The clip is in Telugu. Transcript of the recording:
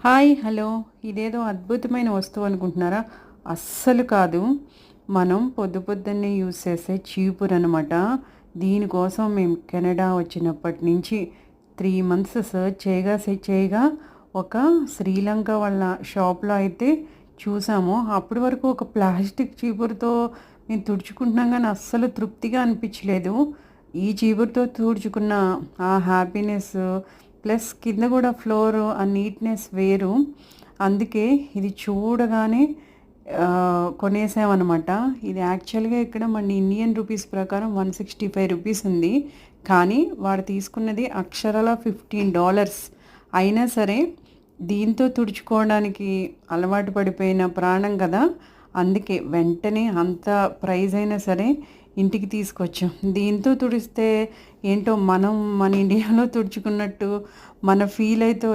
హాయ్ హలో ఇదేదో అద్భుతమైన వస్తువు అనుకుంటున్నారా? అస్సలు కాదు. మనం పొద్దున్నే యూజ్ చేసే చీపురు అనమాట. దీనికోసం మేము కెనడా వచ్చినప్పటి నుంచి 3 మంత్స్ సెర్చ్ చేయగా ఒక శ్రీలంక వాళ్ళ షాప్‌లో అయితే చూసాము. అప్పటి వరకు ఒక ప్లాస్టిక్ చీపురుతో మేము తుడుచుకుంటున్నాం గానీ అస్సలు తృప్తిగా అనిపించలేదు. ఈ చీపురుతో తుడుచుకున్న ఆ హ్యాపీనెస్ ప్లస్ కింద కూడా ఫ్లోర్ ఆ నీట్‌నెస్ వేరు. అందుకే ఇది చూడగానే కొనేసామనమాట. ఇది యాక్చువల్‌గా ఇక్కడ మన ఇండియన్ రూపీస్ ప్రకారం $165 ఉంది. కానీ వాడు తీసుకున్నది అక్షరాల $15. అయినా సరే దీంతో తుడుచుకోవడానికి అలవాటు పడిపోయిన ప్రాణం కదా! అందుకే వెంటనే అంత ప్రైజ్ అయినా సరే ఇంటికి తీసుకొచ్చాం. దీంతో తుడిస్తే ఏంటో మనం మన ఇండియాలో తుడుచుకున్నట్టు మన ఫీల్ అయితే